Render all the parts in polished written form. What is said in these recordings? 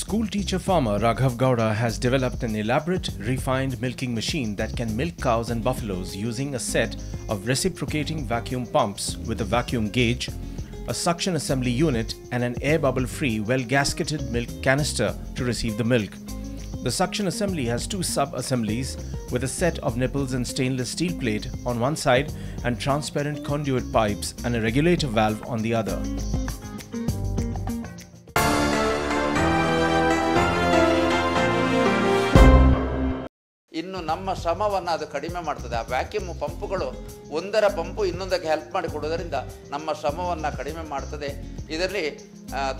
School teacher farmer Raghav Gowda has developed an elaborate, refined milking machine that can milk cows and buffaloes using a set of reciprocating vacuum pumps with a vacuum gauge, a suction assembly unit and an air bubble-free, well-gasketed milk canister to receive the milk. The suction assembly has two sub-assemblies with a set of nipples and stainless steel plate on one side and transparent conduit pipes and a regulator valve on the other. ಇನ್ನು ನಮ್ಮ ಶ್ರಮವನ್ನು ಅದು ಕಡಿಮೆ ಮಾಡ್ತದೆ. ಆ vacuum ಪಂಪುಗಳು ಒಂದರ pump ಇನ್ನೊಂದಕ್ಕೆ help ಮಾಡಿ ಕೊಡೋದರಿಂದ ನಮ್ಮ ಶ್ರಮವನ್ನು ಕಡಿಮೆ ಮಾಡ್ತದೆ. ಇದರಲ್ಲಿ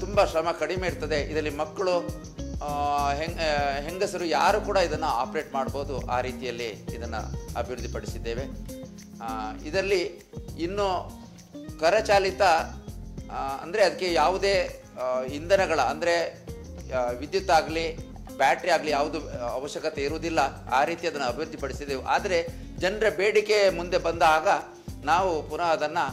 ತುಂಬ ಶ್ರಮ ಕಡಿಮೆ ಇರ್ತದೆ. ಇದರಲ್ಲಿ ಮಕ್ಕಳು ಹೆಂಗಸರು ಯಾರು ಕೂಡ ಇದನ್ನು ಆಪ್ರೇಟ್ ಮಾಡ್ಬೋದು. ಆ ರೀತಿಯಲ್ಲಿ ಇದನ್ನು ಅಭಿವೃದ್ಧಿಪಡಿಸಿದ್ದೇವೆ. ಇದರಲ್ಲಿ ಇನ್ನು ಕರಚಾಲಿತ ಅಂದರೆ ಅದಕ್ಕೆ ಯಾವುದೇ ಇಂಧನಗಳ ಅಂದರೆ ವಿದ್ಯುತ್ ಆಗಲಿ ಬ್ಯಾಟ್ರಿ ಆಗಲಿ ಯಾವುದು ಅವಶ್ಯಕತೆ ಇರುವುದಿಲ್ಲ. ಆ ರೀತಿ ಅದನ್ನು ಅಭಿವೃದ್ಧಿಪಡಿಸಿದೆವು. ಆದರೆ ಜನರ ಬೇಡಿಕೆ ಮುಂದೆ ಬಂದಾಗ ನಾವು ಪುನಃ ಅದನ್ನು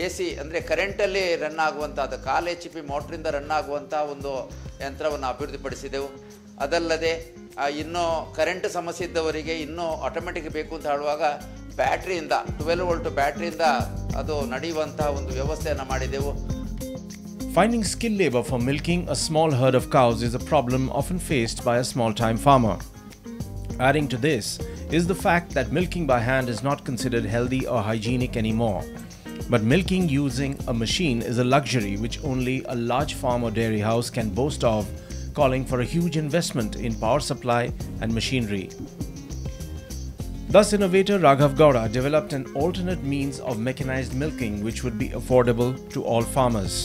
AC ಅಂದರೆ ಕರೆಂಟಲ್ಲಿ ರನ್ ಆಗುವಂಥ ಅದು ಕಾಲ್ HP ಮೋಟ್ರಿಂದ ರನ್ ಆಗುವಂಥ ಒಂದು ಯಂತ್ರವನ್ನು ಅಭಿವೃದ್ಧಿಪಡಿಸಿದೆವು. ಅದಲ್ಲದೆ ಇನ್ನೂ ಕರೆಂಟ್ ಸಮಸ್ಯೆ ಇದ್ದವರಿಗೆ ಇನ್ನೂ ಆಟೋಮೆಟಿಕ್ ಬೇಕು ಅಂತ ಹೇಳುವಾಗ ಬ್ಯಾಟ್ರಿಯಿಂದ 12 ವೋಲ್ಟ್ ಬ್ಯಾಟ್ರಿಯಿಂದ ಅದು ನಡೆಯುವಂಥ ಒಂದು ವ್ಯವಸ್ಥೆಯನ್ನು ಮಾಡಿದೆವು. Finding skilled labor for milking a small herd of cows is a problem often faced by a small-time farmer. Adding to this is the fact that milking by hand is not considered healthy or hygienic anymore. But milking using a machine is a luxury which only a large farm or dairy house can boast of, calling for a huge investment in power supply and machinery. Thus, innovator Raghav Gowda developed an alternate means of mechanized milking which would be affordable to all farmers.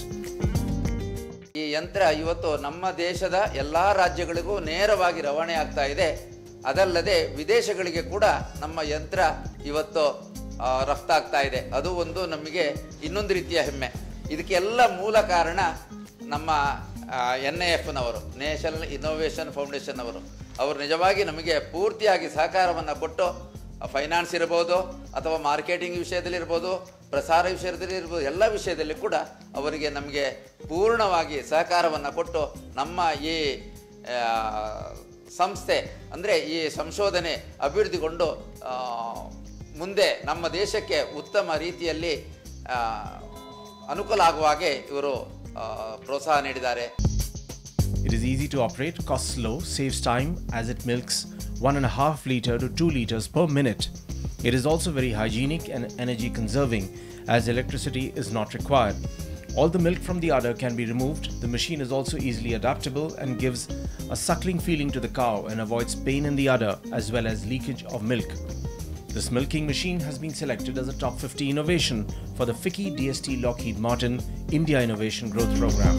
ಈ ಯಂತ್ರ ಇವತ್ತು ನಮ್ಮ ದೇಶದ ಎಲ್ಲ ರಾಜ್ಯಗಳಿಗೂ ನೇರವಾಗಿ ರವಾನೆ ಆಗ್ತಾ ಇದೆ. ಅದಲ್ಲದೆ ವಿದೇಶಗಳಿಗೆ ಕೂಡ ನಮ್ಮ ಯಂತ್ರ ಇವತ್ತು ರಫ್ತಾಗ್ತಾ ಇದೆ. ಅದು ಒಂದು ನಮಗೆ ಇನ್ನೊಂದು ರೀತಿಯ ಹೆಮ್ಮೆ. ಇದಕ್ಕೆಲ್ಲ ಮೂಲ ಕಾರಣ ನಮ್ಮ NIF-ನವರು, ನ್ಯಾಷನಲ್ ಇನ್ನೋವೇಷನ್ ಫೌಂಡೇಶನ್ ಅವರು ನಿಜವಾಗಿ ನಮಗೆ ಪೂರ್ತಿಯಾಗಿ ಸಹಕಾರವನ್ನು ಕೊಟ್ಟು ಫೈನಾನ್ಸ್ ಇರ್ಬೋದು ಅಥವಾ ಮಾರ್ಕೆಟಿಂಗ್ ವಿಷಯದಲ್ಲಿ ಇರ್ಬೋದು, ಪ್ರಸಾರ ವಿಷಯದಲ್ಲಿ ಇರ್ಬೋದು, ಎಲ್ಲ ವಿಷಯದಲ್ಲಿ ಕೂಡ ಅವರಿಗೆ ನಮಗೆ ಪೂರ್ಣವಾಗಿ ಸಹಕಾರವನ್ನು ಕೊಟ್ಟು ನಮ್ಮ ಈ ಸಂಸ್ಥೆ ಅಂದರೆ ಈ ಸಂಶೋಧನೆ ಅಭಿವೃದ್ಧಿಗೊಂಡು ಮುಂದೆ ನಮ್ಮ ದೇಶಕ್ಕೆ ಉತ್ತಮ ರೀತಿಯಲ್ಲಿ ಅನುಕೂಲ ಆಗುವ ಹಾಗೆ ಇವರು ಪ್ರೋತ್ಸಾಹ ನೀಡಿದ್ದಾರೆ. It is easy to operate, costs low, saves time as it milks 1.5 liter to 2 liters per minute. It is also very hygienic and energy conserving as electricity is not required. All the milk from the udder can be removed. The machine is also easily adaptable and gives a suckling feeling to the cow and avoids pain in the udder as well as leakage of milk. This milking machine has been selected as a top 50 innovation for the FICCI DST Lockheed Martin India Innovation Growth Program.